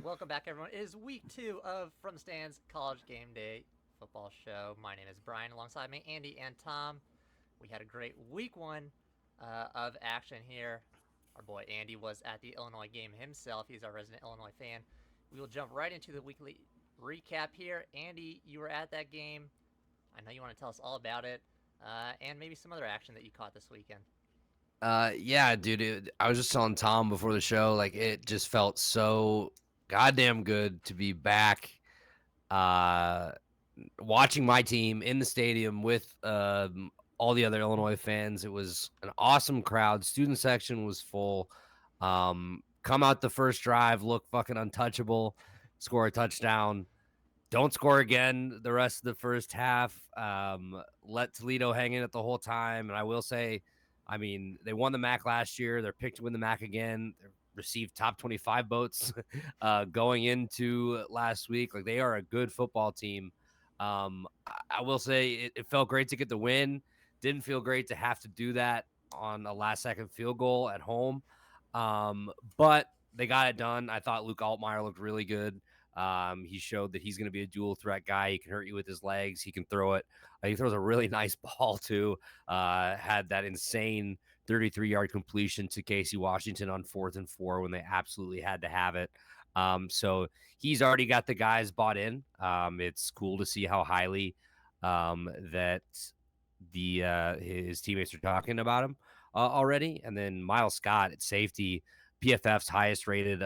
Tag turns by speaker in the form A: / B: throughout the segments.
A: Welcome back, everyone. It is week 2 of From the Stands College Game Day football show. My name is Brian. Alongside me, Andy and Tom. We had a great week 1 of action here. Our boy Andy was at the Illinois game himself. He's our resident Illinois fan. We will jump right into the weekly recap here. Andy, you were at that game. I know you want to tell us all about it, and maybe some other action that you caught this weekend.
B: Yeah, dude. I was just telling Tom before the show, like it just felt so goddamn good to be back, uh, watching my team in the stadium with all the other Illinois fans. It was an awesome crowd. Student section was full. Come out the first drive, look fucking untouchable, score a touchdown. Don't score again the rest of the first half. Let Toledo hang in it the whole time. And I will say, I mean, they won the MAC last year. They're picked to win the MAC again. They received top 25 votes going into last week. Like, they are a good football team. I will say it felt great to get the win. Didn't feel great to have to do that on a last second field goal at home. But they got it done. I thought Luke Altmaier looked really good. He showed that he's going to be a dual threat guy. He can hurt you with his legs. He can throw it. He throws a really nice ball too. Had that insane 33-yard completion to Casey Washington on 4th and 4 when they absolutely had to have it. So he's already got the guys bought in. It's cool to see how highly that his teammates are talking about him already. And then Miles Scott at safety, PFF's highest rated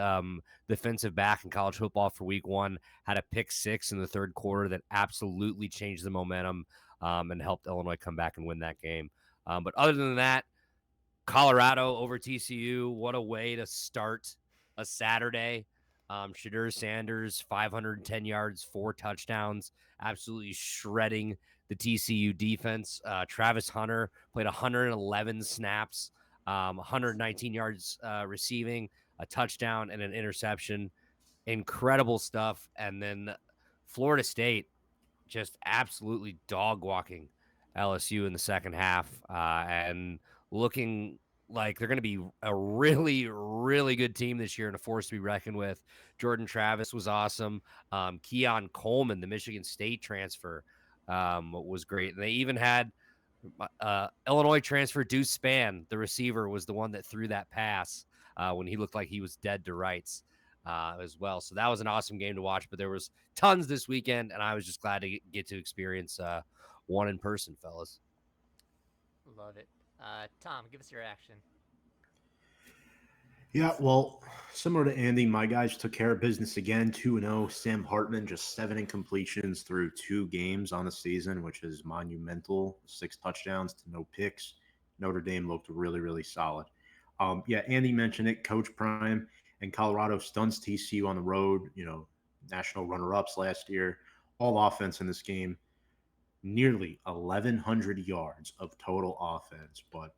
B: defensive back in college football for week 1, had a pick 6 in the third quarter that absolutely changed the momentum and helped Illinois come back and win that game. But other than that, Colorado over TCU, what a way to start a Saturday. Shadur Sanders, 510 yards, 4 touchdowns, absolutely shredding the TCU defense. Travis Hunter played 111 snaps, 119 yards receiving, a touchdown, and an interception. Incredible stuff. And then Florida State just absolutely dog walking LSU in the second half and looking like they're going to be a really, really good team this year and a force to be reckoned with. Jordan Travis was awesome. Keon Coleman, the Michigan State transfer, was great. And they even had Illinois transfer Deuce Spann, the receiver, was the one that threw that pass when he looked like he was dead to rights as well. So that was an awesome game to watch. But there was tons this weekend, and I was just glad to get to experience one in person, fellas.
A: Love it. Tom, give us your action.
C: Yeah, well, similar to Andy, my guys took care of business again. 2-0. Sam Hartman just 7 incompletions through 2 games on the season, which is monumental. 6 touchdowns to no picks. Notre Dame looked really, really solid. Yeah, Andy mentioned it. Coach Prime and Colorado stuns TCU on the road. National runner-ups last year. All offense in this game. Nearly 1,100 yards of total offense, but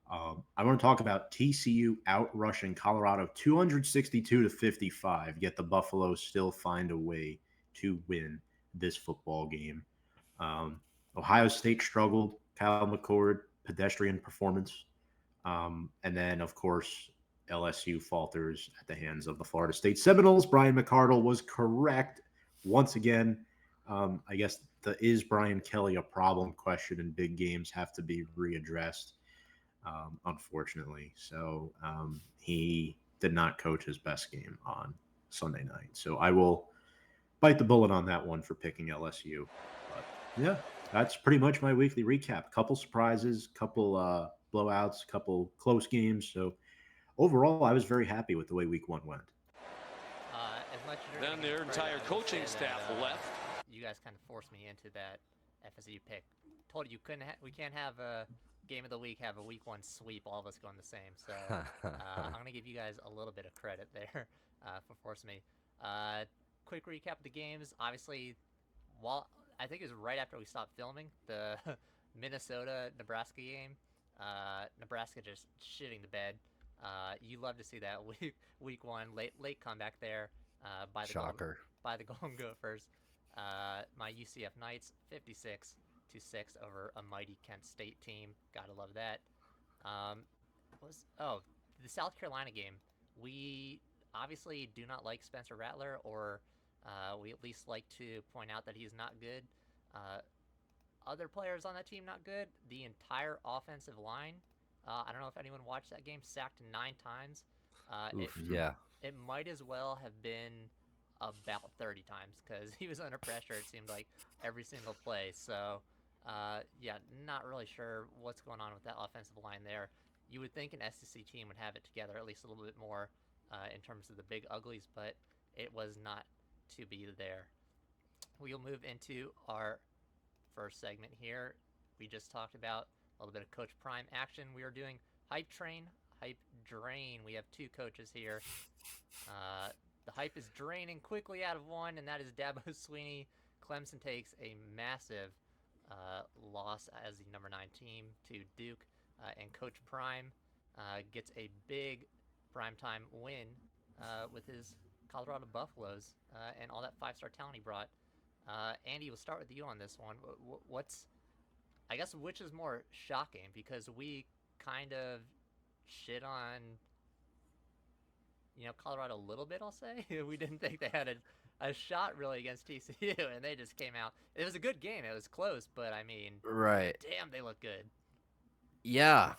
C: I want to talk about TCU outrushing Colorado 262 to 55, yet the Buffaloes still find a way to win this football game. Ohio State struggled. Kyle McCord, pedestrian performance. And then, of course, LSU falters at the hands of the Florida State Seminoles. Brian McCardle was correct once again. I guess the is Brian Kelly a problem question in big games have to be readdressed. Unfortunately. So he did not coach his best game on Sunday night. So I will bite the bullet on that one for picking LSU. But yeah, that's pretty much my weekly recap. Couple surprises, couple blowouts, couple close games. So overall, I was very happy with the way week 1 went.
A: As much as
D: Then their entire coaching staff left.
A: You guys kind of forced me into that FSU pick. Told you we can't have a game of the week, have a week 1 sweep, all of us going the same. So I'm gonna give you guys a little bit of credit there for forcing me. Quick recap of the games. Obviously, while I think it was right after we stopped filming the Minnesota-Nebraska game. Nebraska just shitting the bed. You love to see that week 1 late comeback there by the
B: Shocker.
A: Golden Gophers. My UCF Knights 56-6 over a mighty Kent State team. Gotta love that. The South Carolina game. We obviously do not like Spencer Rattler, or we at least like to point out that he's not good. Other players on that team not good. The entire offensive line, I don't know if anyone watched that game, sacked 9 times.
B: Oof, yeah.
A: It might as well have been about 30 times because he was under pressure, it seemed like, every single play. So, yeah, not really sure what's going on with that offensive line there. You would think an SEC team would have it together at least a little bit more in terms of the big uglies, but it was not to be there. We'll move into our first segment here. We just talked about a little bit of Coach Prime action. We are doing Hype Train, Hype Drain. We have 2 coaches here. The hype is draining quickly out of one, and that is Dabo Swinney. Clemson takes a massive loss as the number 9 team to Duke, and Coach Prime gets a big primetime win with his Colorado Buffaloes and all that 5-star talent he brought. Andy, we'll start with you on this one. I guess, which is more shocking? Because we kind of shit on, Colorado a little bit, I'll say. We didn't think they had a shot really against TCU, and they just came out. It was a good game. It was close, but I mean,
B: right.
A: Damn, they look good.
B: Yeah.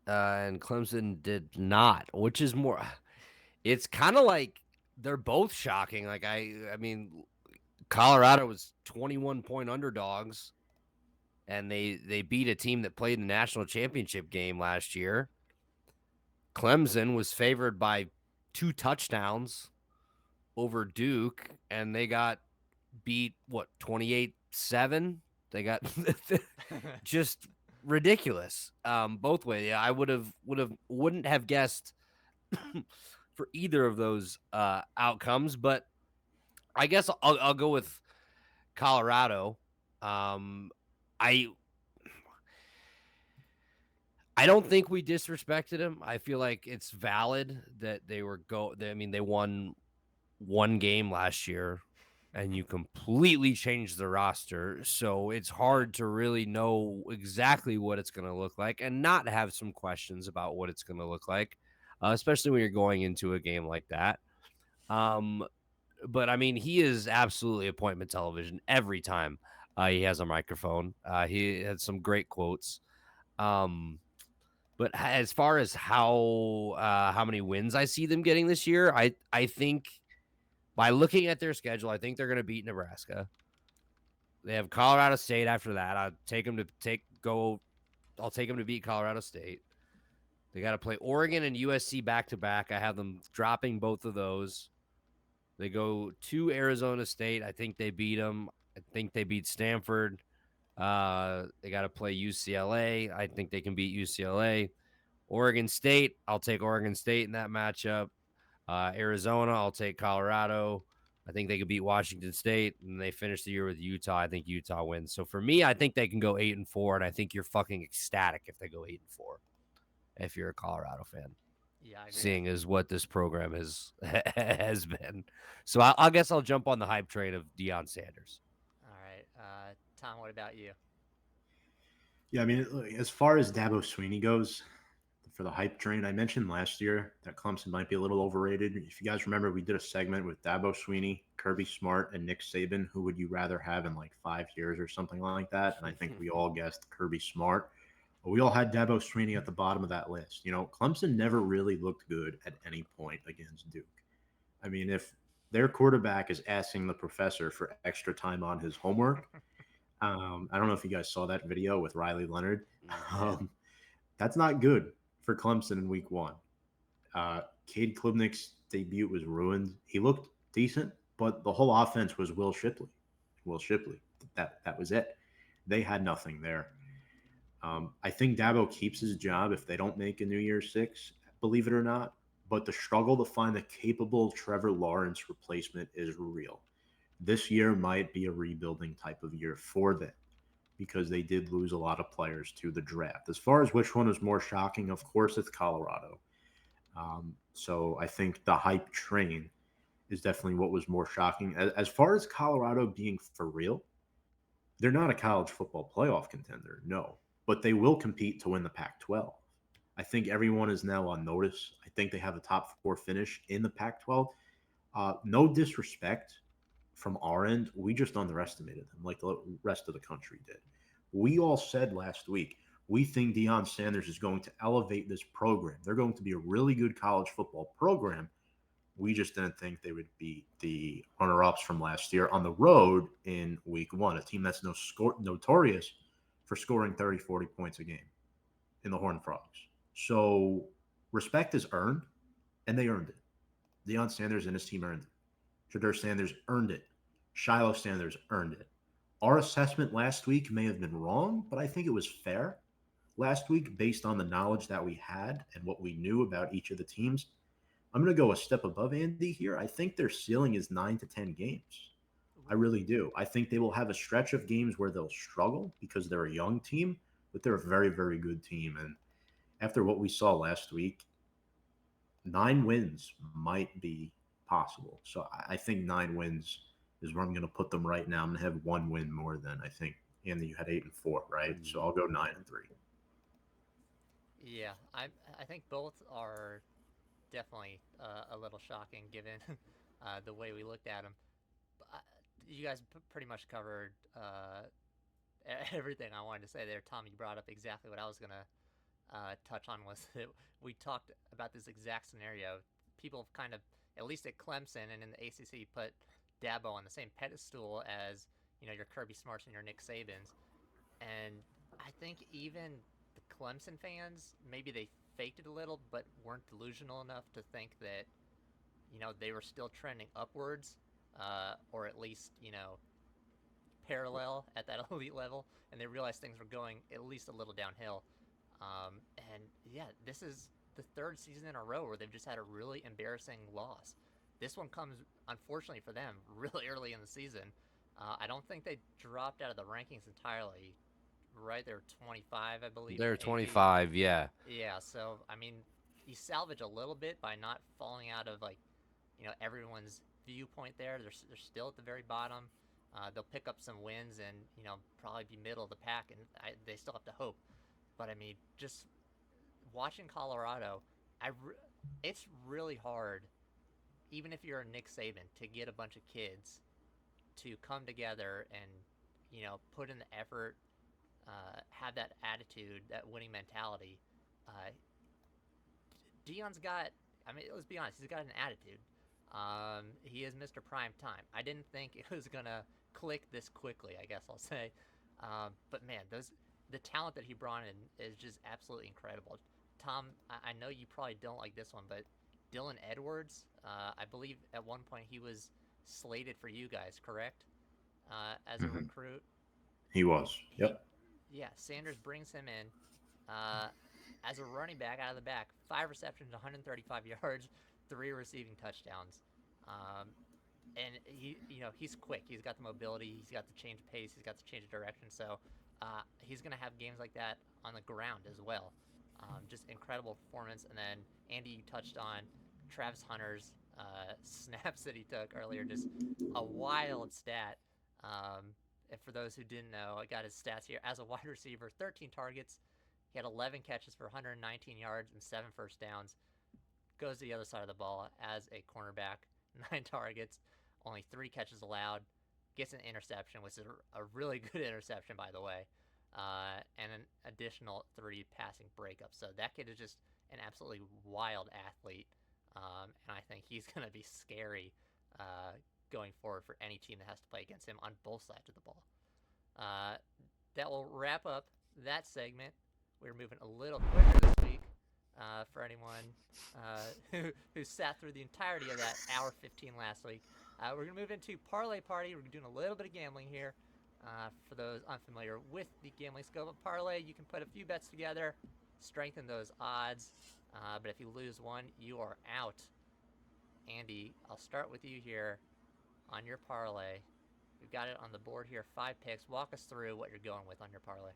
B: And Clemson did not, which is more, it's kind of like they're both shocking. Like, I mean, Colorado was 21-point underdogs, and they beat a team that played in the national championship game last year. Clemson was favored by 2 touchdowns over Duke, and they got beat, 28-7? They got just ridiculous. Both ways. Yeah, I wouldn't have guessed for either of those outcomes, but I guess I'll go with Colorado. I don't think we disrespected him. I feel like it's valid that they won 1 game last year, and you completely changed the roster. So it's hard to really know exactly what it's going to look like and not have some questions about what it's going to look like, especially when you're going into a game like that. But I mean, he is absolutely appointment television every time he has a microphone. He had some great quotes. But as far as how many wins I see them getting this year, I think by looking at their schedule, I think they're going to beat Nebraska. They have Colorado State after that. I'll take them to beat Colorado State. They got to play Oregon and USC back-to-back. I have them dropping both of those. They go to Arizona State. I think they beat them. I think they beat Stanford. They got to play UCLA. I think they can beat UCLA. Oregon State, I'll take Oregon State in that matchup. Arizona, I'll take Colorado. I think they could beat Washington State, and they finish the year with Utah. I think Utah wins. So for me, I think they can go 8-4, and I think you're fucking ecstatic if they go 8-4. If you're a Colorado fan,
A: yeah, I agree.
B: Seeing as what this program has been. So I guess I'll jump on the hype train of Deion Sanders.
A: All right, Tom, what about you?
C: Yeah, I mean, as far as Dabo Swinney goes, for the hype train, I mentioned last year that Clemson might be a little overrated. If you guys remember, we did a segment with Dabo Swinney, Kirby Smart, and Nick Saban. Who would you rather have in like 5 years or something like that? And I think we all guessed Kirby Smart. But we all had Dabo Swinney at the bottom of that list. Clemson never really looked good at any point against Duke. I mean, if their quarterback is asking the professor for extra time on his homework, I don't know if you guys saw that video with Riley Leonard. That's not good for Clemson in week 1. Cade Klubnik's debut was ruined. He looked decent, but the whole offense was Will Shipley. That was it. They had nothing there. I think Dabo keeps his job if they don't make a New Year's 6, believe it or not. But the struggle to find a capable Trevor Lawrence replacement is real. This year might be a rebuilding type of year for them, because they did lose a lot of players to the draft. As far as which one was more shocking, of course, it's Colorado. So I think the hype train is definitely what was more shocking. As far as Colorado being for real, they're not a college football playoff contender, no. But they will compete to win the Pac-12. I think everyone is now on notice. I think they have a top 4 finish in the Pac-12. No disrespect from our end, we just underestimated them like the rest of the country did. We all said last week, we think Deion Sanders is going to elevate this program. They're going to be a really good college football program. We just didn't think they would beat the runner-ups from last year on the road in week one, a team that's notorious for scoring 30, 40 points a game in the Horned Frogs. So respect is earned, and they earned it. Deion Sanders and his team earned it. Shadur Sanders earned it. Shiloh Sanders earned it. Our assessment last week may have been wrong, but I think it was fair last week based on the knowledge that we had and what we knew about each of the teams. I'm going to go a step above Andy here. I think their ceiling is 9 to 10 games. I really do. I think they will have a stretch of games where they'll struggle because they're a young team, but they're a very, very good team. And after what we saw last week, 9 wins might be possible. So I think 9 wins is where I'm going to put them right now. I'm going to have 1 win more than I think. Andy, you had 8-4, right? So I'll go 9-3.
A: Yeah, I think both are definitely a little shocking given the way we looked at them. You guys pretty much covered everything I wanted to say there. Tom, you brought up exactly what I was going to touch on was that we talked about this exact scenario. People have kind of, at least at Clemson and in the ACC, put Dabo on the same pedestal as, your Kirby Smarts and your Nick Sabans. And I think even the Clemson fans, maybe they faked it a little, but weren't delusional enough to think that, they were still trending upwards, or at least, parallel at that elite level, and they realized things were going at least a little downhill. And yeah, this is the 3rd season in a row where they've just had a really embarrassing loss. This one comes, unfortunately for them, really early in the season. I don't think they dropped out of the rankings entirely. Right, they're 25, I believe.
B: They're 25, yeah.
A: Yeah, so I mean, you salvage a little bit by not falling out of everyone's viewpoint there. They're still at the very bottom. They'll pick up some wins and probably be middle of the pack, and they still have to hope. But I mean, just watching Colorado, it's really hard, even if you're a Nick Saban, to get a bunch of kids to come together and put in the effort, have that attitude, that winning mentality. Deion's got, let's be honest, he's got an attitude. He is Mr. Prime Time. I didn't think it was gonna click this quickly, I guess I'll say. But man, the talent that he brought in is just absolutely incredible. Tom, I know you probably don't like this one, but Dylan Edwards, I believe at one point he was slated for you guys, correct? As a recruit.
C: He was. Yep.
A: Yeah, Sanders brings him in as a running back out of the back. 5 receptions, 135 yards, 3 receiving touchdowns. And he's quick. He's got the mobility. He's got the change of pace. He's got the change of direction. So he's going to have games like that on the ground as well. Just incredible performance. And then Andy, you touched on Travis Hunter's snaps that he took earlier. Just a wild stat. And for those who didn't know, I got his stats here. As a wide receiver, 13 targets. He had 11 catches for 119 yards and 7 first downs. Goes to the other side of the ball as a cornerback, 9 targets, only 3 catches allowed. Gets an interception, which is a really good interception, by the way. And an additional 3 passing breakups. So that kid is just an absolutely wild athlete. And I think he's going to be scary going forward for any team that has to play against him on both sides of the ball. That will wrap up that segment. We're moving a little quicker this week for anyone who sat through the entirety of that hour 15 last week. We're going to move into Parlay Party. We're doing a little bit of gambling here. For those unfamiliar with the gambling scope of Parlay, you can put a few bets together, strengthen those odds. But if you lose one, you are out. Andy, I'll start with you here on your parlay. We've got it on the board here, 5 picks. Walk us through what you're going with on your parlay.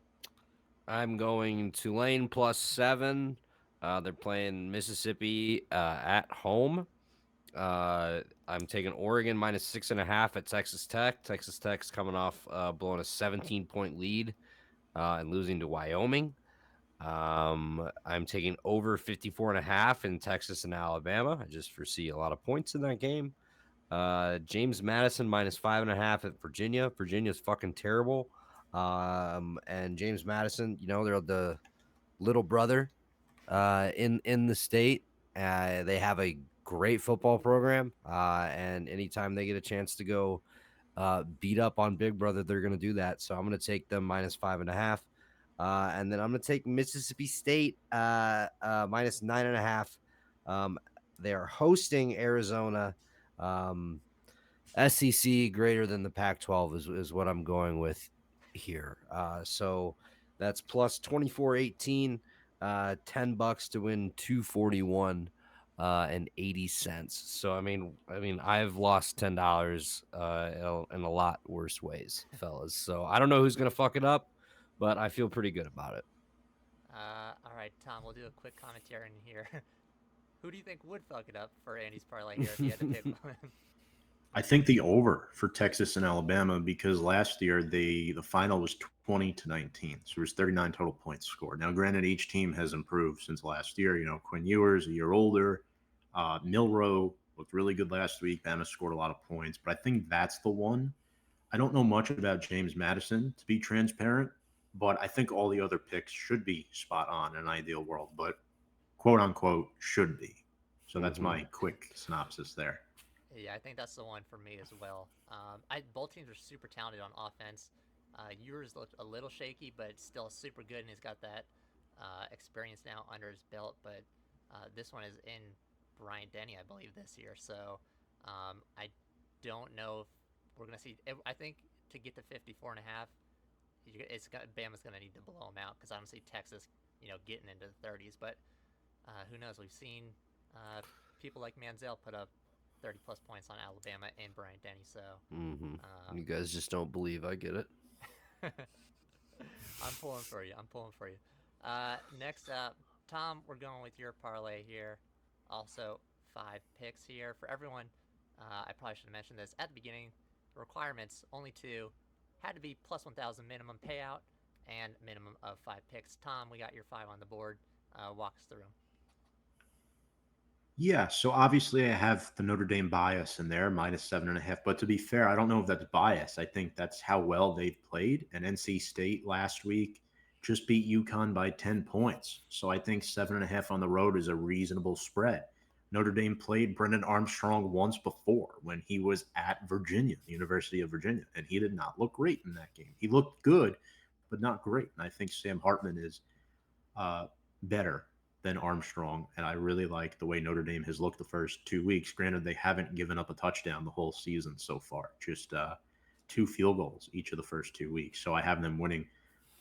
B: I'm going Tulane +7. They're playing Mississippi at home. I'm taking Oregon -6.5 at Texas Tech. Texas Tech's coming off blowing a 17-point lead and losing to Wyoming. I'm taking over 54.5 in Texas and Alabama. I just foresee a lot of points in that game. James Madison minus 5.5 at Virginia. Virginia's fucking terrible. And James Madison, they're the little brother in the state. They have a great football program. And anytime they get a chance to go beat up on Big Brother, they're going to do that. So I'm going to take them minus 5.5. And then I'm going to take Mississippi State minus 9.5. They are hosting Arizona. SEC greater than the Pac-12 is what I'm going with here. So that's plus 24.18, $10 to win 241 and 80 cents. So I mean, I've lost $10 in a lot worse ways, fellas. So I don't know who's gonna fuck it up, but I feel pretty good about it.
A: All right, Tom, we'll do a quick commentary in here. Who do you think would fuck it up for Andy's parlay here if he had to pick one?
C: I think the over for Texas and Alabama, because last year the final was 20-19, so there's 39 total points scored. Now, granted, each team has improved since last year. Quinn Ewers a year older. Milroe looked really good last week. Bama scored a lot of points, but I think that's the one. I don't know much about James Madison, to be transparent, but I think all the other picks should be spot on in an ideal world, but quote unquote should be. So that's my quick synopsis there.
A: Yeah, I think that's the one for me as well. Both teams are super talented on offense. Ewers looked a little shaky, but still super good, and he's got that experience now under his belt. But this one is in Bryant Denny, I believe, this year. So I don't know if we're going to see. I think to get to 54.5, Bama's going to need to blow them out because I don't see Texas, getting into the 30s. But who knows? We've seen people like Manziel put up 30 plus points on Alabama and Bryant Denny. So
B: you guys just don't believe. I get it.
A: I'm pulling for you. Next up, Tom, we're going with your parlay here. Also, 5 picks here for everyone. I probably should have mentioned this at the beginning. The requirements, only 2. Had to be plus 1,000 minimum payout and minimum of 5 picks. Tom, we got your 5 on the board. Walk us through them.
C: Yeah, so obviously I have the Notre Dame bias in there, minus 7.5. But to be fair, I don't know if that's bias. I think that's how well they've played. And NC State last week just beat UConn by 10 points. So I think 7.5 on the road is a reasonable spread. Notre Dame played Brendan Armstrong once before when he was at Virginia, the University of Virginia, and he did not look great in that game. He looked good, but not great. And I think Sam Hartman is better than Armstrong, and I really like the way Notre Dame has looked the first 2 weeks. Granted, they haven't given up a touchdown the whole season so far, just 2 field goals each of the first 2 weeks. So I have them winning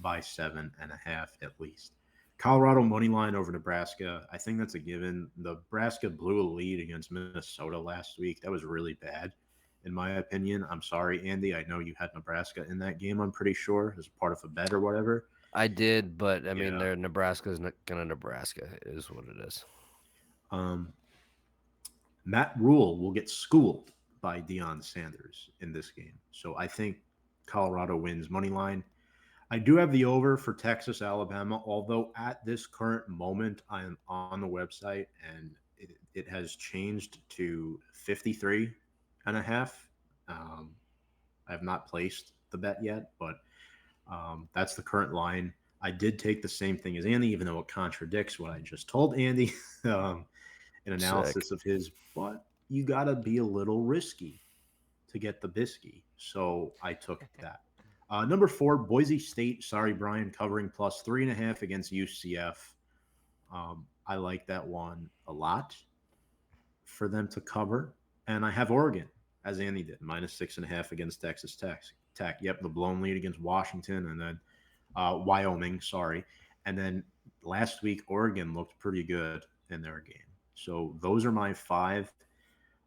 C: by 7.5 at least. Colorado money line over Nebraska. I think that's a given. Nebraska blew a lead against Minnesota last week. That was really bad, in my opinion. I'm sorry, Andy. I know you had Nebraska in that game, I'm pretty sure, as part of a bet or whatever.
B: I did, but I mean, Nebraska's not gonna Nebraska. It is what it is.
C: Matt Rule will get schooled by Deion Sanders in this game. So I think Colorado wins money line. I do have the over for Texas, Alabama, although at this current moment, I am on the website and it has changed to 53.5. I have not placed the bet yet, but that's the current line. I did take the same thing as Andy, even though it contradicts what I just told Andy in analysis of his. But you got to be a little risky to get the bisky. So I took that. Number 4, Boise State. Sorry, Brian, covering plus 3.5 against UCF. I like that one a lot for them to cover. And I have Oregon, as Andy did, minus 6.5 against Texas Tech. Yep, the blown lead against Washington, and then Wyoming, sorry. And then last week, Oregon looked pretty good in their game. So those are my 5.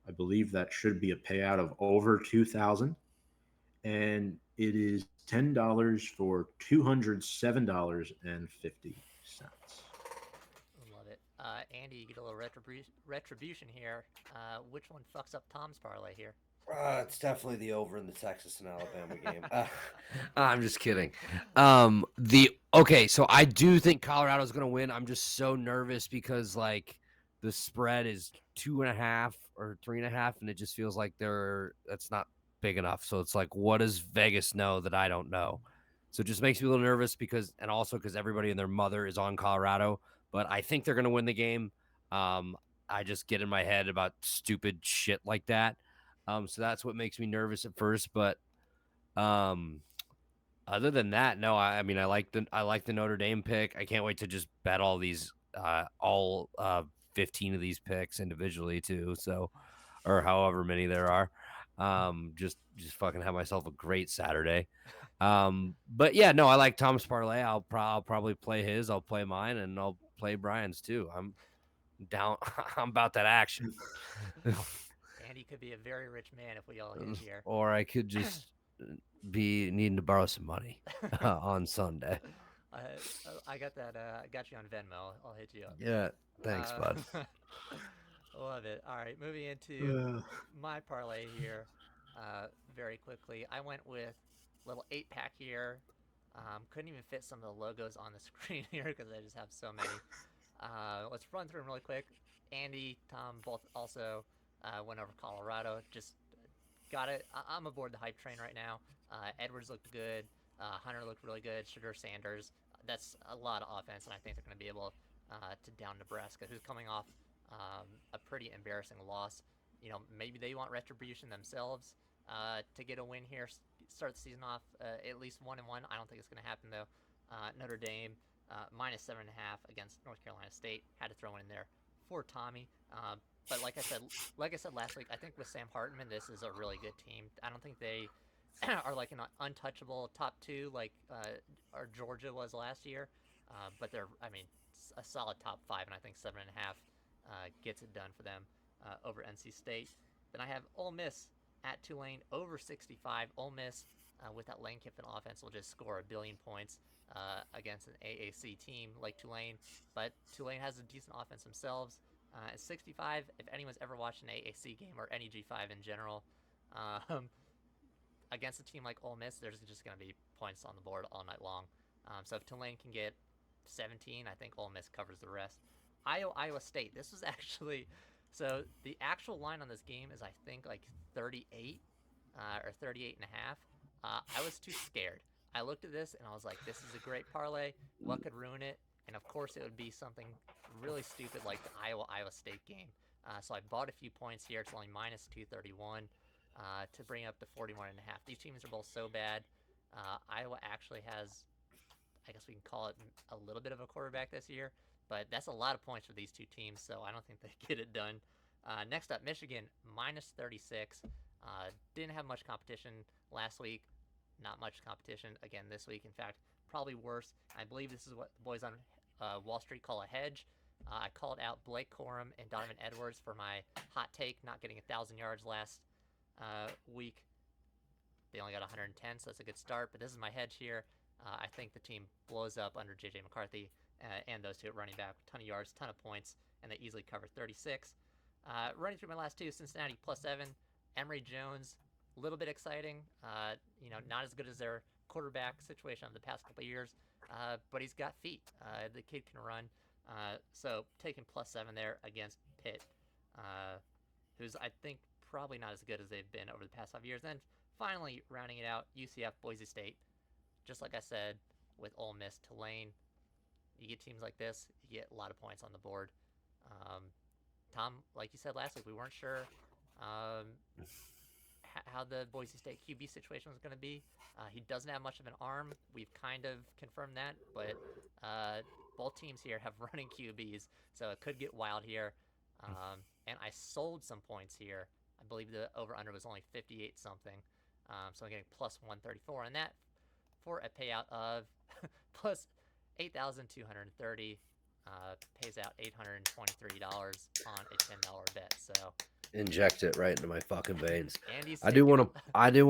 C: I believe that should be a payout of over $2,000. And it is $10 for $207.50.
A: Love it. Andy, you get a little retribution here. Which one fucks up Tom's parlay here?
B: It's definitely the over in the Texas and Alabama game. I'm just kidding. So I do think Colorado's gonna win. I'm just so nervous because like the spread is 2.5 or 3.5, and it just feels like that's not big enough. So it's like, what does Vegas know that I don't know? So it just makes me a little nervous because everybody and their mother is on Colorado, but I think they're gonna win the game. I just get in my head about stupid shit like that. So that's what makes me nervous at first. But other than that, no. I mean, I like the Notre Dame pick. I can't wait to just bet all 15 of these picks individually too. So, or however many there are. Just fucking have myself a great Saturday. But yeah, no, I like Tom's parlay. I'll probably play his. I'll play mine, and I'll play Brian's too. I'm down. I'm about that action.
A: Andy could be a very rich man if we all hit here.
B: Or I could just be needing to borrow some money on Sunday.
A: I got that. I got you on Venmo. I'll hit you up.
B: Yeah, thanks, bud.
A: Love it. All right, moving into my parlay here. Very quickly, I went with little 8-pack here. Couldn't even fit some of the logos on the screen here because I just have so many. Let's run through them really quick. Andy, Tom, both also went over Colorado. Just got it. I'm aboard the hype train right now. Edwards looked good. Hunter looked really good. Sugar Sanders. That's a lot of offense, and I think they're going to be able to down Nebraska, who's coming off a pretty embarrassing loss. You know, maybe they want retribution themselves to get a win here. Start the season off at least 1-1. I don't think it's going to happen though. Notre Dame minus 7.5 against North Carolina State. Had to throw in there for Tommy. But like I said last week, I think with Sam Hartman, this is a really good team. I don't think they are like an untouchable top 2 like or Georgia was last year. But they're, I mean, a solid top 5, and I think 7.5 gets it done for them over NC State. Then I have Ole Miss at Tulane over 65. Ole Miss with that Lane Kiffin offense will just score 1 billion points against an AAC team like Tulane. But Tulane has a decent offense themselves. At 65, if anyone's ever watched an AAC game or any G5 in general, against a team like Ole Miss, there's just going to be points on the board all night long. So if Tulane can get 17, I think Ole Miss covers the rest. Iowa State. This was actually, so the actual line on this game is I think like 38 or 38 and a half. I was too scared. I looked at this and I was like, this is a great parlay. What could ruin it? And of course it would be something really stupid like the Iowa State game. So I bought a few points here. It's only minus 231 to bring up to 41 and a half. These teams are both so bad. Iowa actually has, I guess we can call it a little bit of a quarterback this year, but that's a lot of points for these two teams, so I don't think they get it done. Next up, Michigan, minus 36. Didn't have much competition last week. Not much competition again this week. In fact, probably worse. I believe this is what the boys on Wall Street call a hedge. I called out Blake Corum and Donovan Edwards for my hot take, not getting 1,000 yards last week. They only got 110, so that's a good start, but this is my hedge here. I think the team blows up under J.J. McCarthy and those two running back. Ton of yards, ton of points, and they easily cover 36. Running through my last two, Cincinnati plus 7. Emory Jones, a little bit exciting. Not as good as their quarterback situation of the past couple of years, but he's got feet. The kid can run. So taking plus 7 there against Pitt, who's I think probably not as good as they've been over the past 5 years. And finally, rounding it out, UCF Boise State. Just like I said, with Ole Miss, Tulane, you get teams like this, you get a lot of points on the board. Tom, like you said last week, we weren't sure how the Boise State QB situation was going to be. He doesn't have much of an arm. We've kind of confirmed that, but both teams here have running QBs, so it could get wild here. And I sold some points here. I believe the over-under was only 58-something, so I'm getting plus 134 on that for a payout of plus 8,230. Pays out $823 on a $10 bet. So
B: inject it right into my fucking veins.
A: Andy's
B: I do want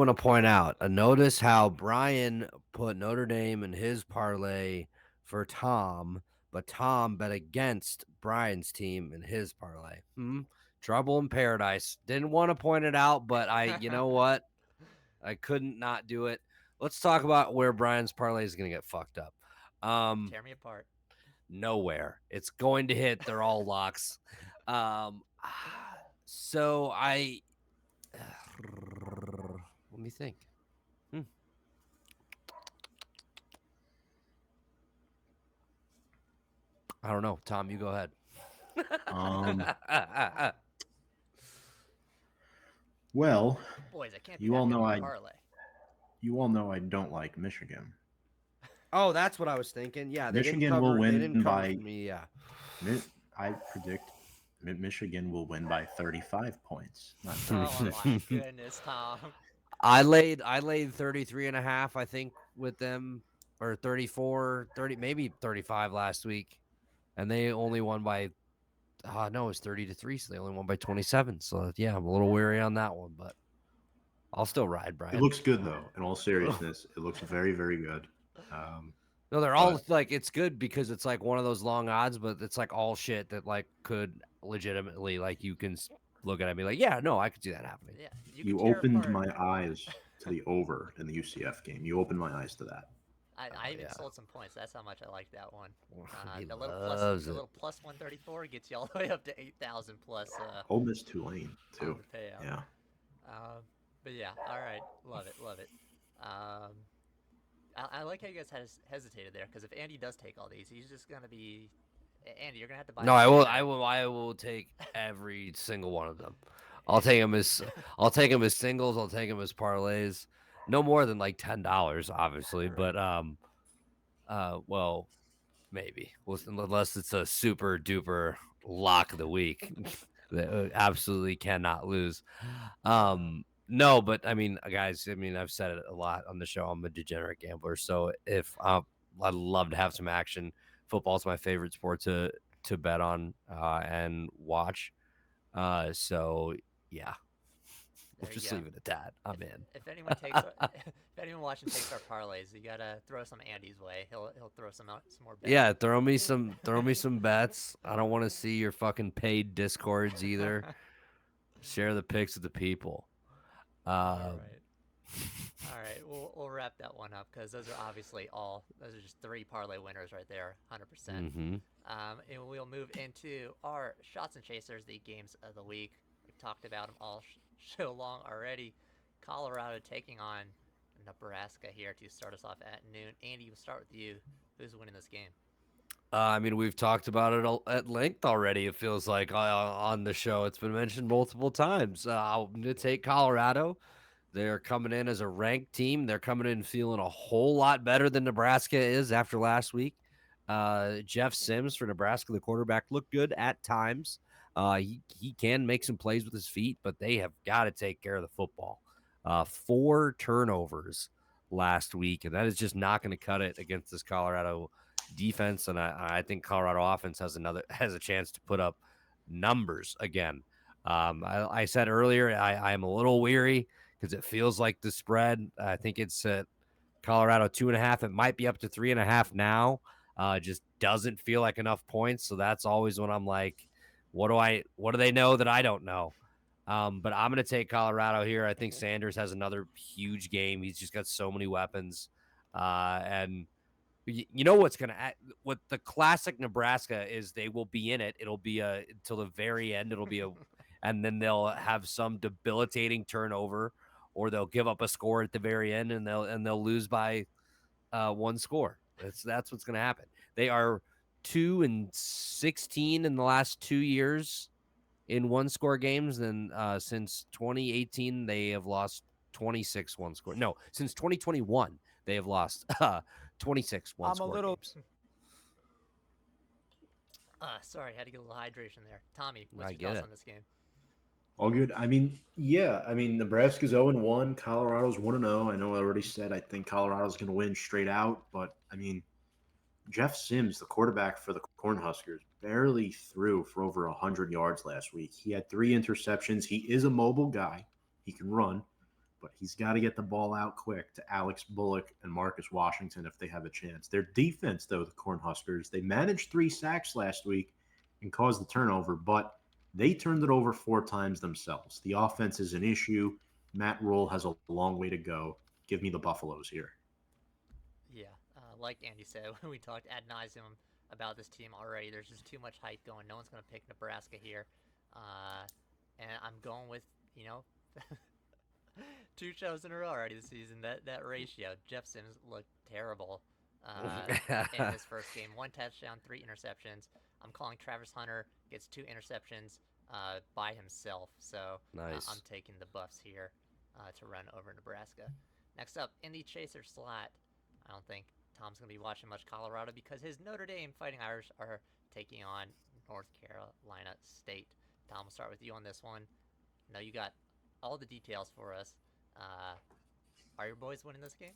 B: to point out. Notice how Brian put Notre Dame in his parlay for Tom, but Tom bet against Brian's team in his parlay. Trouble in paradise. Didn't want to point it out, but you know what? I couldn't not do it. Let's talk about where Brian's parlay is going to get fucked up.
A: Tear me apart.
B: Nowhere. It's going to hit. They're all locks. So let me think. I don't know. Tom, you go ahead.
C: Well,
A: Boys, I can't.
C: you all know
A: parlay.
C: You all know I don't like Michigan.
B: Oh, that's what I was thinking. Yeah, they
C: Michigan
B: didn't cover,
C: will win
B: they didn't cover
C: by.
B: for me. Yeah,
C: I predict Michigan will win by 35 points. Not
A: Oh
C: 36.
A: my goodness, Tom.
B: I laid 33.5, I think, with them, or 34, 30, maybe 35 last week, and they only won by no, it was 30-3, so they only won by 27. So yeah, I'm a little weary on that one, but I'll still ride, Brian.
C: It looks good though. In all seriousness, it looks very, very good.
B: No, they're all like, it's good because it's like one of those long odds, but it's like all shit that like could legitimately, like, you can look at it and be like, yeah, no, I could see that happening.
A: Yeah,
C: You opened my eyes to the over in the UCF game. You opened my eyes to that.
A: I even sold some points. That's how much I like that one.
B: He
A: The
B: loves
A: little plus 134 gets you all the way up to 8,000 plus.
C: Ole Miss Tulane too.
A: Payout.
C: Yeah.
A: But yeah, all right, love it. I like how you guys hesitated there, because if Andy does take all these, he's just gonna be. Andy, you're gonna have to buy.
B: No, I will take every single one of them. I'll take them as singles. I'll take them as parlays. No more than like $10, obviously, but well, maybe, unless it's a super duper lock of the week that absolutely cannot lose. No, but I mean, guys, I've said it a lot on the show. I'm a degenerate gambler, so if I'd love to have some action. Football's my favorite sport to bet on and watch. So yeah, we'll just leave it at that. I'm in.
A: If anyone takes, if anyone watching takes our parlays, you gotta throw some Andy's way. He'll throw some more bets.
B: Yeah, throw me some bets. I don't want to see your fucking paid discords either. Share the picks with the people.
A: All right, we'll wrap that one up, because those are just 3 parlay winners right there, 100%. And we'll move into our shots and chasers, the games of the week. We've talked about them all show long already. Colorado taking on Nebraska here to start us off at noon. Andy, we'll start with you. Who's winning this game?
B: We've talked about it at length already. It feels like on the show. It's been mentioned multiple times. I'm going to take Colorado. They're coming in as a ranked team. They're coming in feeling a whole lot better than Nebraska is after last week. Jeff Sims for Nebraska, the quarterback, looked good at times. He can make some plays with his feet, but they have got to take care of the football. 4 turnovers last week, and that is just not going to cut it against this Colorado defense. And I think Colorado offense has a chance to put up numbers again. I said earlier I'm a little weary because it feels like the spread. I think it's at Colorado 2.5. It might be up to 3.5 now. Just doesn't feel like enough points. So that's always when I'm like, what do they know that I don't know? But I'm going to take Colorado here. I think Sanders has another huge game. He's just got so many weapons. And you know what the classic Nebraska is, they will be in it. It'll be until the very end. It'll be and then they'll have some debilitating turnover, or they'll give up a score at the very end, and they'll lose by 1 score. That's what's going to happen. They are 2-16 in the last 2 years in 1-score games. Then since 2018, they have lost 26 1-score. No, since 2021, they have lost 26 1-score games.
A: Sorry, had to get a little hydration there. Tommy, what's your thoughts on this game?
C: All good. Nebraska's 0-1. Colorado's 1-0. I know I already said I think Colorado's going to win straight out, but Jeff Sims, the quarterback for the Cornhuskers, barely threw for over 100 yards last week. He had 3 interceptions. He is a mobile guy. He can run, but he's got to get the ball out quick to Alex Bullock and Marcus Washington if they have a chance. Their defense, though, the Cornhuskers, they managed 3 sacks last week and caused the turnover, but They turned it over 4 times themselves. The offense is an issue. Matt Rule has a long way to go. Give me the Buffaloes here.
A: Yeah, like Andy said, we talked ad nauseum about this team already. There's just too much hype going. No one's going to pick Nebraska here. And I'm going with, you know, 2 shows in a row already this season. That ratio. Jeff Sims looked terrible in this first game. 1 touchdown, 3 interceptions. I'm calling Travis Hunter gets 2 interceptions by himself. So
B: Nice.
A: I'm taking the Buffs here to run over Nebraska. Next up, in the Chaser slot, I don't think Tom's going to be watching much Colorado because his Notre Dame Fighting Irish are taking on North Carolina State. Tom, we'll start with you on this one. I know you got all the details for us. Are your boys winning this game?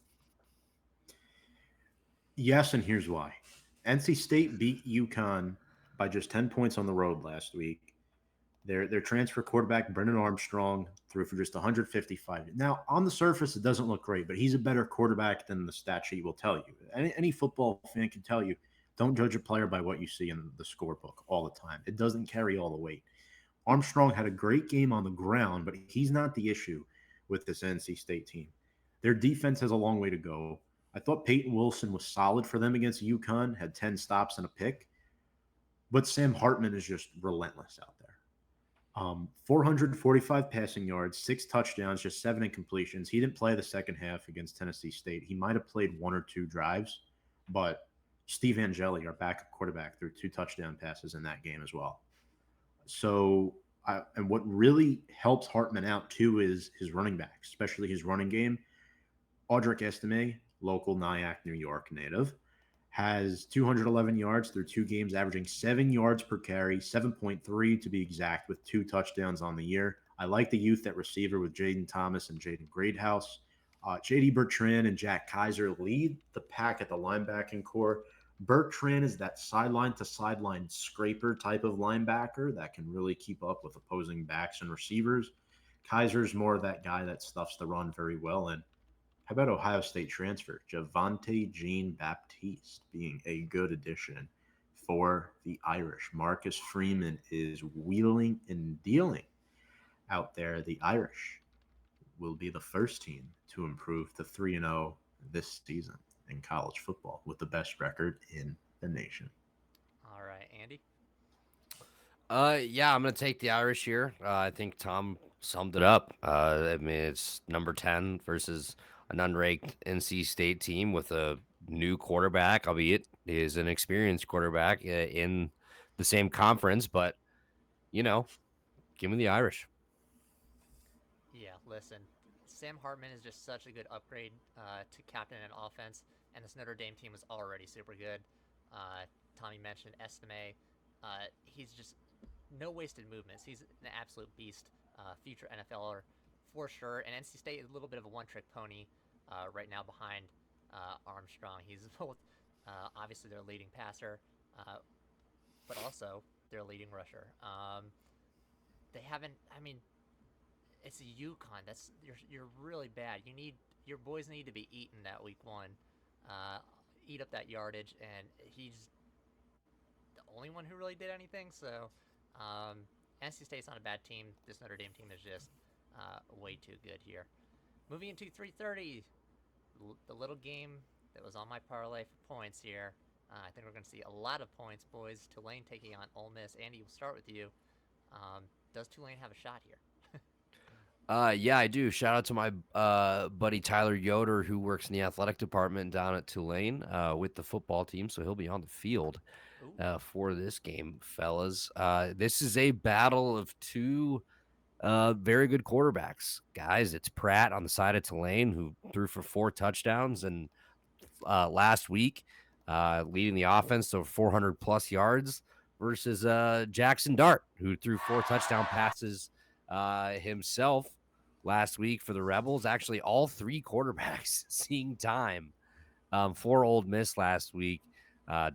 C: Yes, and here's why. NC State beat UConn by just 10 points on the road last week. Their transfer quarterback, Brennan Armstrong, threw for just 155. Now, on the surface, it doesn't look great, but he's a better quarterback than the stat sheet will tell you. Any football fan can tell you, don't judge a player by what you see in the scorebook all the time. It doesn't carry all the weight. Armstrong had a great game on the ground, but he's not the issue with this NC State team. Their defense has a long way to go. I thought Peyton Wilson was solid for them against UConn, had 10 stops and a pick, but Sam Hartman is just relentless out there. 445 passing yards, 6 touchdowns, just 7 incompletions. He didn't play the second half against Tennessee State. He might have played 1 or 2 drives, but Steve Angeli, our backup quarterback, threw 2 touchdown passes in that game as well. So, and what really helps Hartman out too is his running backs, especially his running game. Audric Estime, local Nyack, New York native, has 211 yards through 2 games, averaging 7 yards per carry, 7.3 to be exact, with 2 touchdowns on the year. I like the youth at receiver with Jaden Thomas and Jaden Greathouse. J.D. Bertrand and Jack Kaiser lead the pack at the linebacking core. Bertrand is that sideline-to-sideline scraper type of linebacker that can really keep up with opposing backs and receivers. Kaiser's more of that guy that stuffs the run very well. And how about Ohio State transfer Javante Jean-Baptiste being a good addition for the Irish? Marcus Freeman is wheeling and dealing out there. The Irish will be the first team to improve to 3-0 this season in college football with the best record in the nation.
A: All right, Andy?
B: Yeah, I'm going to take the Irish here. I think Tom summed it up. I mean, it's number 10 versus an unranked NC State team with a new quarterback, albeit he is an experienced quarterback in the same conference, but, you know, give me the Irish.
A: Yeah, listen, Sam Hartman is just such a good upgrade to captain and offense, and this Notre Dame team was already super good. Tommy mentioned Estime. He's just no wasted movements. He's an absolute beast, future NFLer for sure. And NC State is a little bit of a one-trick pony right now behind Armstrong. He's both obviously their leading passer, but also their leading rusher. They haven't. I mean, it's a UConn. You're really bad. Your boys need to be eating that week 1, eat up that yardage, and he's the only one who really did anything. So NC State's not a bad team. This Notre Dame team is just way too good here. Moving into 3:30, the little game that was on my parlay for points here. I think we're going to see a lot of points, boys. Tulane taking on Ole Miss. Andy, we'll start with you. Does Tulane have a shot here?
B: Yeah, I do. Shout out to my buddy Tyler Yoder, who works in the athletic department down at Tulane with the football team, so he'll be on the field for this game, fellas. This is a battle of 2 very good quarterbacks, guys. It's Pratt on the side of Tulane, who threw for 4 touchdowns, and last week leading the offense to 400-plus yards, versus Jackson Dart, who threw 4 touchdown passes himself last week for the Rebels. Actually, all 3 quarterbacks seeing time for Ole Miss last week.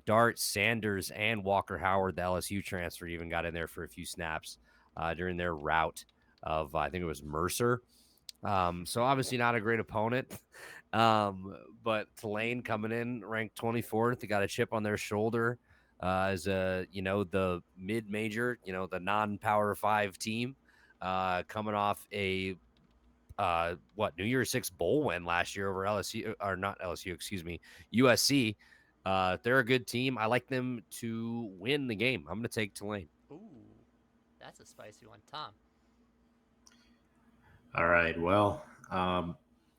B: Dart, Sanders, and Walker Howard, the LSU transfer, even got in there for a few snaps during their rout of, I think it was Mercer. So obviously not a great opponent. But Tulane coming in ranked 24th. They got a chip on their shoulder as the mid-major, the non-Power 5 team, coming off a New Year's Six bowl win last year over LSU, or not LSU, excuse me, USC. They're a good team. I like them to win the game. I'm going to take Tulane.
A: Ooh, that's a spicy one, Tom.
C: All right. Well,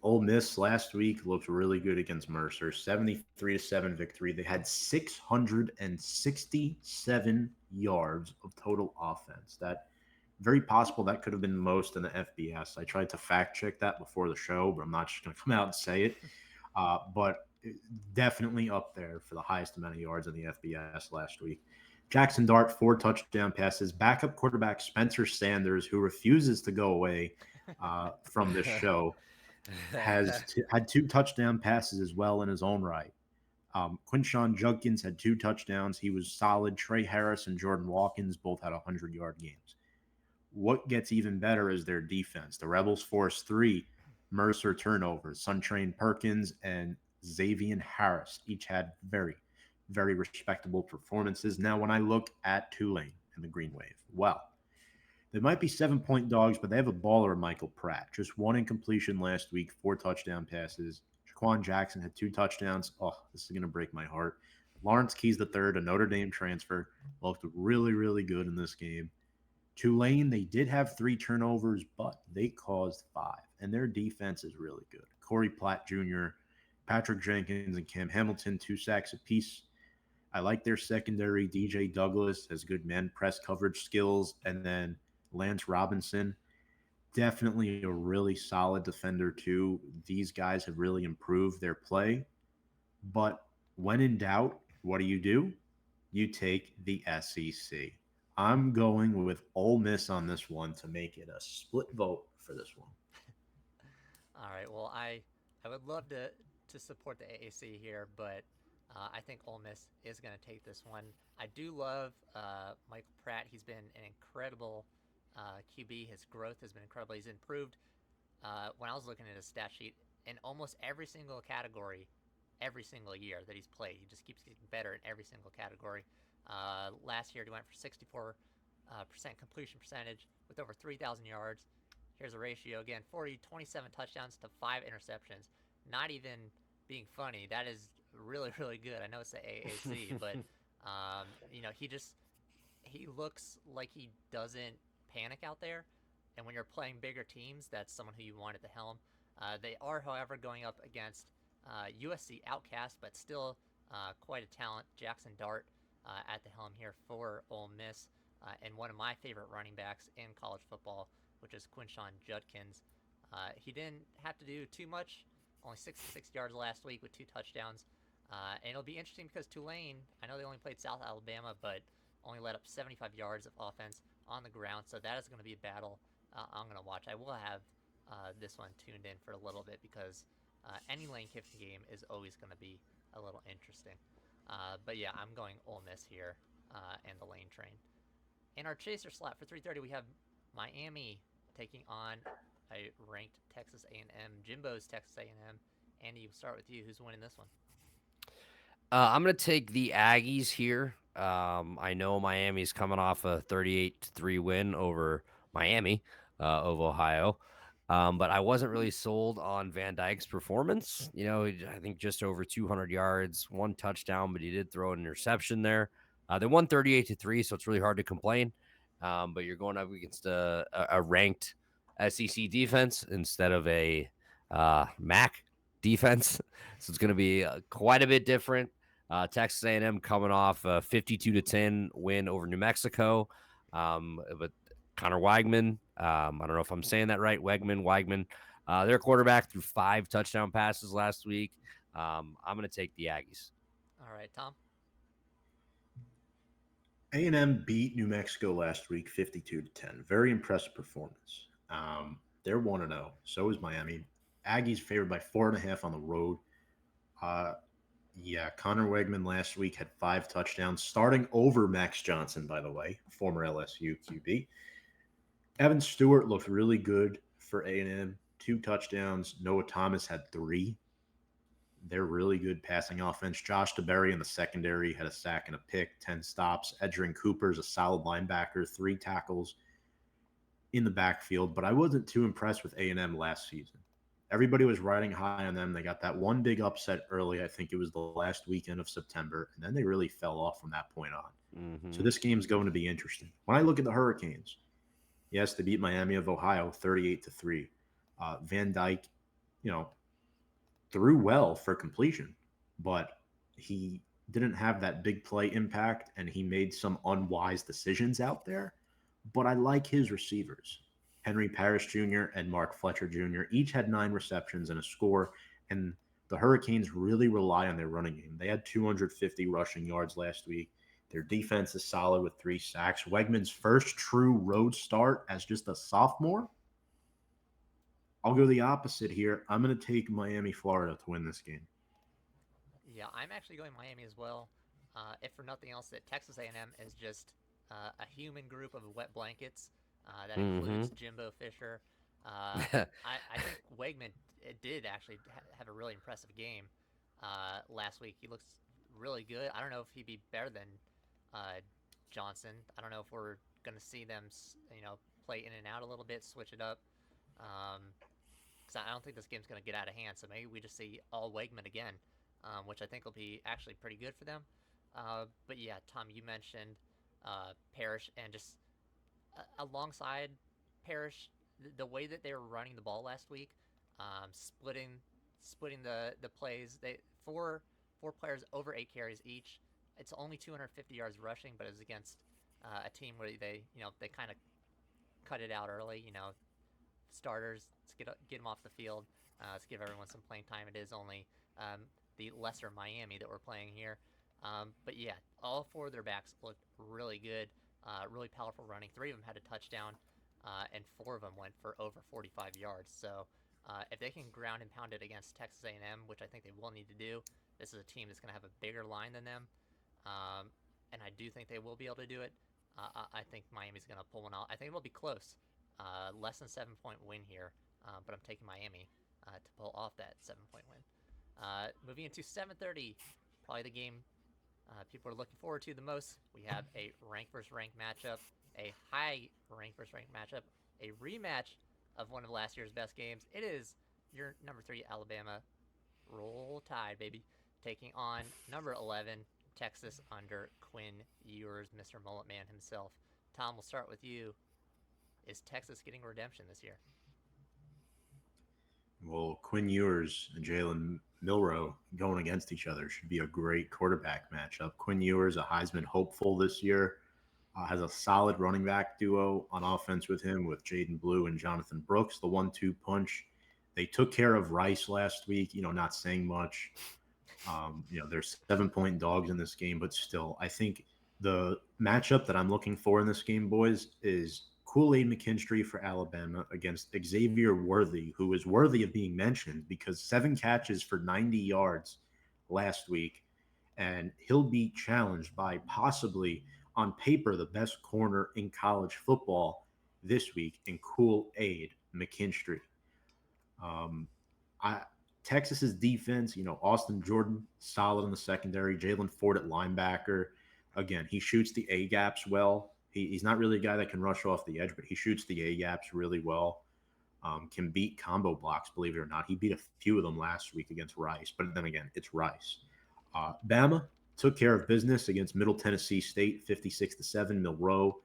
C: Ole Miss last week looked really good against Mercer. 73-7 victory. They had 667 yards of total offense. That very possible that could have been most in the FBS. I tried to fact check that before the show, but I'm not just going to come out and say it. But definitely up there for the highest amount of yards in the FBS last week. Jackson Dart, 4 touchdown passes. Backup quarterback Spencer Sanders, who refuses to go away from this show, had 2 touchdown passes as well in his own right. Quinshawn Judkins had 2 touchdowns. He was solid. Trey Harris and Jordan Watkins both had 100-yard games. What gets even better is their defense. The Rebels forced 3 Mercer turnovers. Suntrain Perkins and Xavier Harris each had very, very respectable performances. Now, when I look at Tulane and the Green Wave, well, they might be 7-point dogs, but they have a baller, Michael Pratt. Just 1 incompletion last week, 4 touchdown passes. Jaquan Jackson had 2 touchdowns. Oh, this is going to break my heart. Lawrence Keys III, a Notre Dame transfer, looked really, really good in this game. Tulane, they did have 3 turnovers, but they caused 5, and their defense is really good. Corey Platt Jr., Patrick Jenkins, and Cam Hamilton, 2 sacks apiece. I like their secondary. DJ Douglas has good man press coverage skills, and then Lance Robinson, definitely a really solid defender too. These guys have really improved their play, but when in doubt, what do? You take the SEC. I'm going with Ole Miss on this one to make it a split vote for this one.
A: All right. Well, I would love to support the AAC here, but I think Ole Miss is going to take this one. I do love Michael Pratt. He's been an incredible QB. His growth has been incredible. He's improved. When I was looking at his stat sheet, in almost every single category, every single year that he's played, he just keeps getting better in every single category. Last year, he went for 64% completion percentage with over 3,000 yards. Here's a ratio again: 27 touchdowns to 5 interceptions. Not even being funny. That is really, really good. I know it's the AAC, but he looks like he doesn't panic out there. And when you're playing bigger teams, that's someone who you want at the helm. They are, however, going up against USC outcast, but still quite a talent. Jackson Dart at the helm here for Ole Miss, and one of my favorite running backs in college football, which is Quinshawn Judkins. He didn't have to do too much, only 66 yards last week with 2 touchdowns. And it'll be interesting because Tulane, I know they only played South Alabama, but only let up 75 yards of offense on the ground. So that is going to be a battle I'm going to watch. I will have this one tuned in for a little bit because any Lane Kiffin game is always going to be a little interesting. But yeah, I'm going Ole Miss here and the Lane train. In our chaser slot for 3:30, we have Miami taking on a ranked Texas A&M. Jimbo's Texas A&M. Andy, we'll start with you. Who's winning this one?
B: I'm going to take the Aggies here. I know Miami's coming off a 38-3 win over Miami of Ohio. But I wasn't really sold on Van Dyke's performance. I think just over 200 yards, 1 touchdown, but he did throw an interception there. They won 38-3, so it's really hard to complain. But you're going up against a ranked SEC defense instead of a MAC defense, so it's going to be quite a bit different. Texas A&M coming off a 52-10 win over New Mexico, but Connor Weigman, I don't know if I'm saying that right, Weigman, their quarterback threw 5 touchdown passes last week. I'm going to take the Aggies.
A: All right, Tom.
C: A&M beat New Mexico last week 52-10. Very impressive performance. They're 1-0. So is Miami. Aggies favored by 4.5 on the road. Connor Weigman last week had 5 touchdowns, starting over Max Johnson, by the way, former LSU QB. Evan Stewart looked really good for A&M. 2 touchdowns. Noah Thomas had 3. They're really good passing offense. Josh DeBerry in the secondary had a sack and a pick, 10 stops. Edgerrin Cooper's a solid linebacker, 3 tackles in the backfield, but I wasn't too impressed with A&M last season. Everybody was riding high on them. They got that one big upset early. I think it was the last weekend of September, and then they really fell off from that point on. So this game's going to be interesting. When I look at the Hurricanes, yes, they beat Miami of Ohio 38-3. Van Dyke, threw well for completion, but he didn't have that big play impact, and he made some unwise decisions out there. But I like his receivers. Henry Parrish Jr. and Mark Fletcher Jr. each had 9 receptions and a score, and the Hurricanes really rely on their running game. They had 250 rushing yards last week. Their defense is solid with 3 sacks. Wegman's first true road start as just a sophomore. I'll go the opposite here. I'm going to take Miami, Florida to win this game.
A: Yeah, I'm actually going Miami as well. If for nothing else, that Texas A&M is just a human group of wet blankets. That includes Jimbo Fisher. I think Wegman did actually have a really impressive game last week. He looks really good. I don't know if he'd be better than Johnson. I don't know if we're going to see them, play in and out a little bit, switch it up. Because I don't think this game's going to get out of hand. So maybe we just see all Wegman again, which I think will be actually pretty good for them. But yeah, Tom, you mentioned Parrish, and just alongside Parrish, the way that they were running the ball last week, splitting the plays. They four players over 8 carries each. It's only 250 yards rushing, but it's against a team where they kind of cut it out early. Starters, let's get them off the field. Let's give everyone some playing time. It is only the lesser Miami that we're playing here. But yeah, all 4 of their backs looked really good, really powerful running. 3 of them had a touchdown, and 4 of them went for over 45 yards. So if they can ground and pound it against Texas A&M, which I think they will need to do, this is a team that's going to have a bigger line than them. And I do think they will be able to do it. I think Miami's going to pull one out. I think it'll be close. Less than 7-point win here, but I'm taking Miami to pull off that 7-point win. Moving into 7:30, probably the game people are looking forward to the most. We have a rank versus rank matchup, a high rank versus rank matchup, a rematch of one of last year's best games. It is your number 3 Alabama, roll tide baby, taking on number 11 Texas under Quinn Ewers, Mr. Mullet Man himself. Tom, we'll start with you. Is Texas getting redemption this year?
C: Well, Quinn Ewers and Jalen Milroe going against each other should be a great quarterback matchup. Quinn Ewers, a Heisman hopeful this year, has a solid running back duo on offense with him, with Jaden Blue and Jonathan Brooks, the 1-2 punch. They took care of Rice last week, not saying much. There's 7-point dogs in this game, but still, I think the matchup that I'm looking for in this game, boys, is Kool-Aid McKinstry for Alabama against Xavier Worthy, who is worthy of being mentioned because 7 catches for 90 yards last week, and he'll be challenged by possibly, on paper, the best corner in college football this week in Kool-Aid McKinstry. Texas's defense, Austin Jordan, solid in the secondary. Jalen Ford at linebacker. Again, he shoots the A-gaps well. He's not really a guy that can rush off the edge, but he shoots the A-gaps really well. Can beat combo blocks, believe it or not. He beat a few of them last week against Rice, but then again, it's Rice. Bama took care of business against Middle Tennessee State, 56-7. Milroe,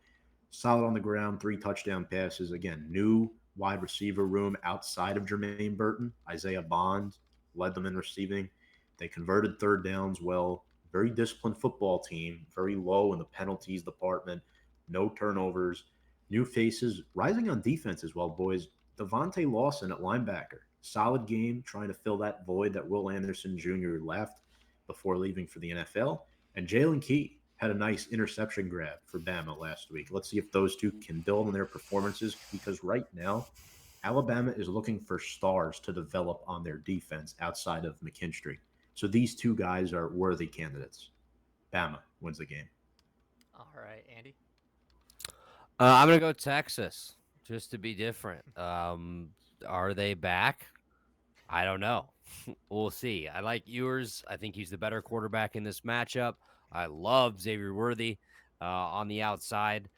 C: solid on the ground, 3 touchdown passes. Again, new wide receiver room outside of Jermaine Burton. Isaiah Bond led them in receiving. They converted 3rd downs well. Very disciplined football team, very low in the penalties department. No turnovers, new faces, rising on defense as well, boys. Devontae Lawson at linebacker, solid game, trying to fill that void that Will Anderson Jr. left before leaving for the NFL. And Jalen Key had a nice interception grab for Bama last week. Let's see if those two can build on their performances, because right now, Alabama is looking for stars to develop on their defense outside of McKinstry. So these 2 guys are worthy candidates. Bama wins the game.
A: All right, Andy?
B: I'm going to go Texas, just to be different. Are they back? I don't know. We'll see. I like Ewers. I think he's the better quarterback in this matchup. I love Xavier Worthy on the outside.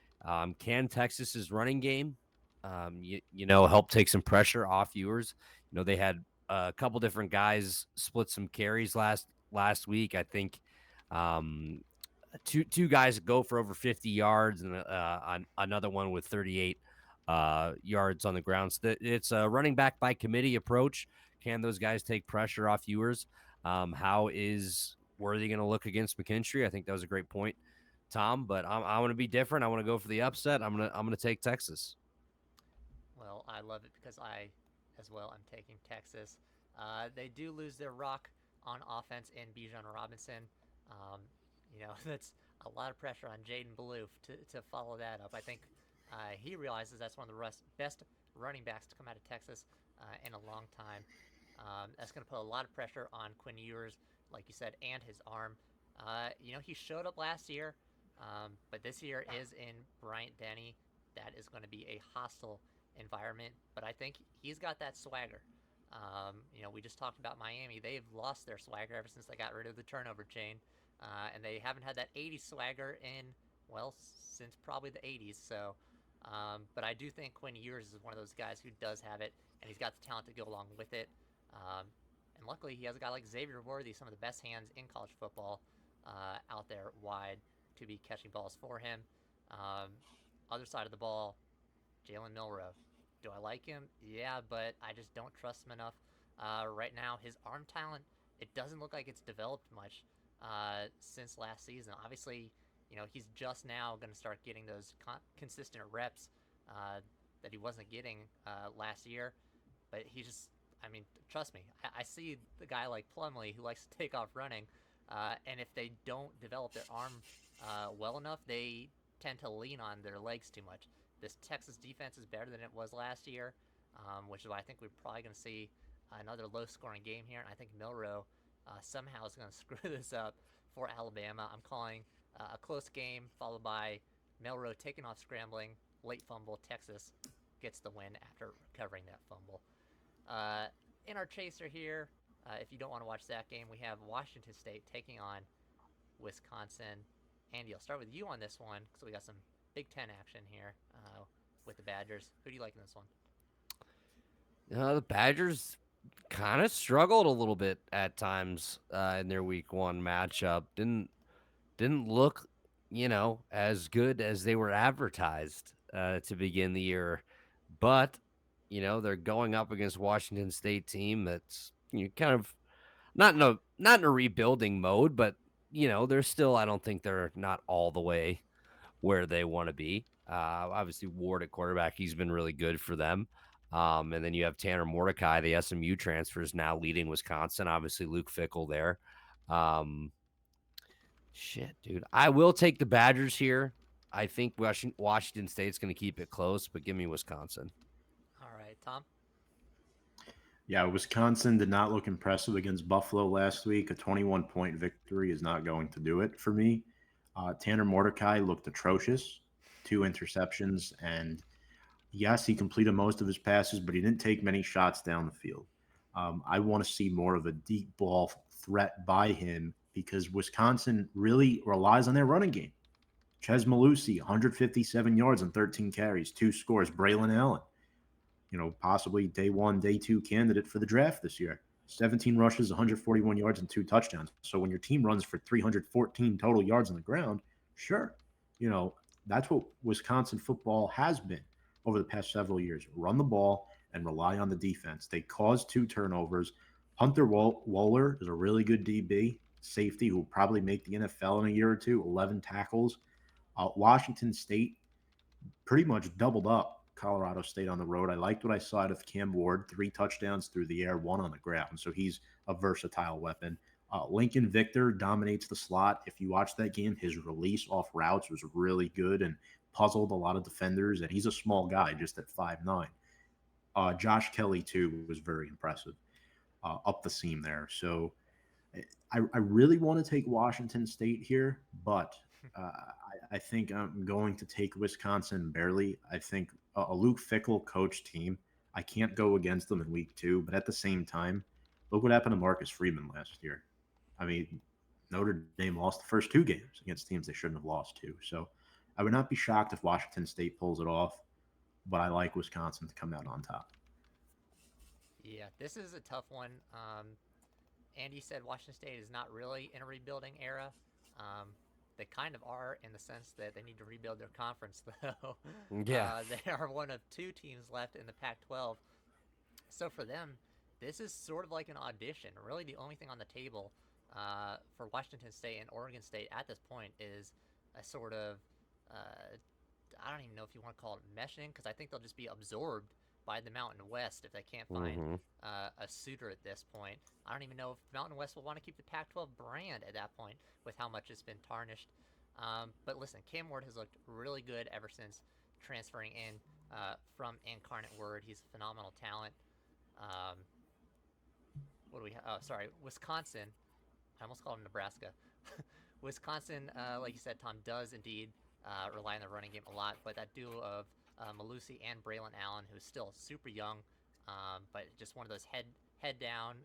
B: Can Texas's running game, help take some pressure off Ewers? They had a couple different guys split some carries last week. I think um, two guys go for over 50 yards and another one with 38 yards on the ground. So it's a running back by committee approach. Can those guys take pressure off Ewers? How is Worthy going to look against McKinstry? I think that was a great point, Tom. But I want to be different. I want to go for the upset. I'm gonna take Texas.
A: Well, I love it because I, as well, am taking Texas. They do lose their rock on offense in Bijan Robinson. That's a lot of pressure on Jaden Balloof to follow that up. I think he realizes that's one of the best running backs to come out of Texas in a long time. That's going to put a lot of pressure on Quinn Ewers, like you said, and his arm. He showed up last year, but this year is in Bryant-Denny. That is going to be a hostile environment, but I think he's got that swagger. We just talked about Miami. They've lost their swagger ever since they got rid of the turnover chain, and they haven't had that 80s swagger since probably the 80s. So, but I do think Quinn Ewers is one of those guys who does have it, and he's got the talent to go along with it. And luckily, he has a guy like Xavier Worthy, some of the best hands in college football out there wide to be catching balls for him. Other side of the ball, Jalen Milroe. Do I like him? Yeah, but I just don't trust him enough. Right now, his arm talent, it doesn't look like it's developed much since last season. Obviously, he's just now going to start getting those consistent reps that he wasn't getting last year. But trust me, I see the guy like Plumlee who likes to take off running, and if they don't develop their arm well enough, they tend to lean on their legs too much. This Texas defense is better than it was last year, which is why I think we're probably going to see another low-scoring game here. And I think Milroe somehow is going to screw this up for Alabama. I'm calling a close game followed by Milroe taking off scrambling, late fumble. Texas gets the win after recovering that fumble. In our chaser here, if you don't want to watch that game, we have Washington State taking on Wisconsin. Andy, I'll start with you on this one because we got some Big Ten action here with the Badgers. Who do you like in this one?
B: The Badgers kind of struggled a little bit at times in their week 1 matchup. Didn't look, as good as they were advertised to begin the year. But, they're going up against Washington State team that's kind of not in a rebuilding mode, but they're still, I don't think they're not all the way where they want to be. Obviously, Ward at quarterback, he's been really good for them. And then you have Tanner Mordecai, the SMU transfers, now leading Wisconsin. Obviously, Luke Fickell there. Shit, dude. I will take the Badgers here. I think Washington State's going to keep it close, but give me Wisconsin.
A: All right, Tom?
C: Yeah, Wisconsin did not look impressive against Buffalo last week. A 21-point victory is not going to do it for me. Tanner Mordecai looked atrocious, 2 interceptions, and yes, he completed most of his passes, but he didn't take many shots down the field. I want to see more of a deep ball threat by him because Wisconsin really relies on their running game. Ches Malusi, 157 yards and 13 carries, 2 scores. Braylon Allen, possibly day 1, day 2 candidate for the draft this year. 17 rushes, 141 yards, and 2 touchdowns. So when your team runs for 314 total yards on the ground, sure, that's what Wisconsin football has been over the past several years. Run the ball and rely on the defense. They caused 2 turnovers. Hunter Wohler is a really good DB safety who will probably make the NFL in a year or two, 11 tackles. Washington State pretty much doubled up Colorado State on the road. I liked what I saw out of Cam Ward, 3 touchdowns through the air, 1 on the ground. So he's a versatile weapon. Lincoln Victor dominates the slot. If you watch that game, his release off routes was really good and puzzled a lot of defenders. And he's a small guy, just at 5'9". Josh Kelly, too, was very impressive up the seam there. So I really want to take Washington State here, but I think I'm going to take Wisconsin barely. I think a Luke Fickell coach team, I can't go against them in week 2, but at the same time, Look what happened to Marcus Freeman last year. I mean, Notre Dame lost the first 2 games against teams they shouldn't have lost to. So I would not be shocked if Washington State pulls it off, but I like Wisconsin to come out on top.
A: Yeah, this is a tough one. Andy said Washington State is not really in a rebuilding era. They kind of are in the sense that they need to rebuild their conference, though.
B: Yeah.
A: They are one of 2 teams left in the Pac-12. So for them, this is sort of like an audition. Really, the only thing on the table for Washington State and Oregon State at this point is a sort of, I don't even know if you want to call it meshing, because I think they'll just be absorbed by the Mountain West if they can't find a suitor at this point. I don't even know if Mountain West will want to keep the Pac-12 brand at that point with how much it's been tarnished. But listen, Cam Ward has looked really good ever since transferring in from Incarnate Word. He's a phenomenal talent. What do we have? Oh, sorry, Wisconsin. I almost called him Nebraska. Wisconsin, like you said, Tom, does indeed rely on the running game a lot, but that duo of Malusi and Braylon Allen, who's still super young, but just one of those head down,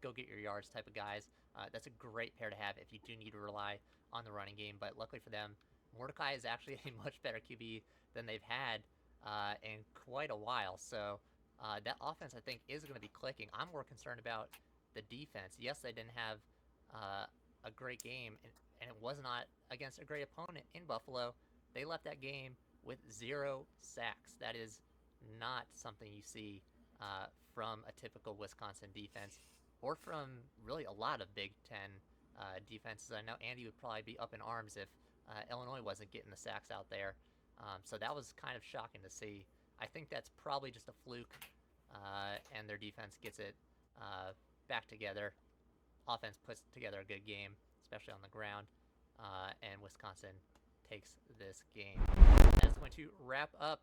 A: go get your yards type of guys. That's a great pair to have if you do need to rely on the running game. But luckily for them, Mordecai is actually a much better QB than they've had in quite a while. So that offense, I think, is going to be clicking. I'm more concerned about the defense. Yes, they didn't have a great game, and it was not against a great opponent in Buffalo. They left that game with 0 sacks. That is not something you see from a typical Wisconsin defense, or from really a lot of Big Ten defenses. I know Andy would probably be up in arms if Illinois wasn't getting the sacks out there. So that was kind of shocking to see. I think that's probably just a fluke, and their defense gets it back together. Offense puts together a good game, especially on the ground, and Wisconsin takes this game. That's going to wrap up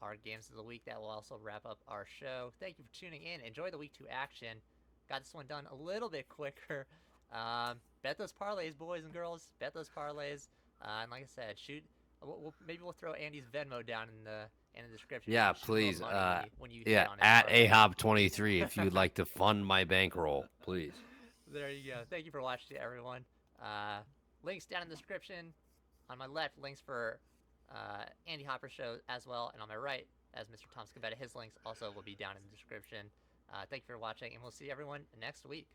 A: our games of the week. That will also wrap up our show. Thank you for tuning in. Enjoy the week 2 action. Got this one done a little bit quicker. Bet those parlays, boys and girls. Bet those parlays. And like I said, maybe we'll throw Andy's Venmo down in the description.
B: Yeah,
A: Shoot a little
B: please.
A: money when you hit
B: Yeah,
A: on his
B: at
A: parlay.
B: ahop23 if you would like to fund my bankroll, please.
A: There you go. Thank you for watching, everyone. Links down in the description. On my left, links for Andy Hopper's show as well. And on my right, as Mr. Tom Scavetta, his links also will be down in the description. Thank you for watching, and we'll see everyone next week.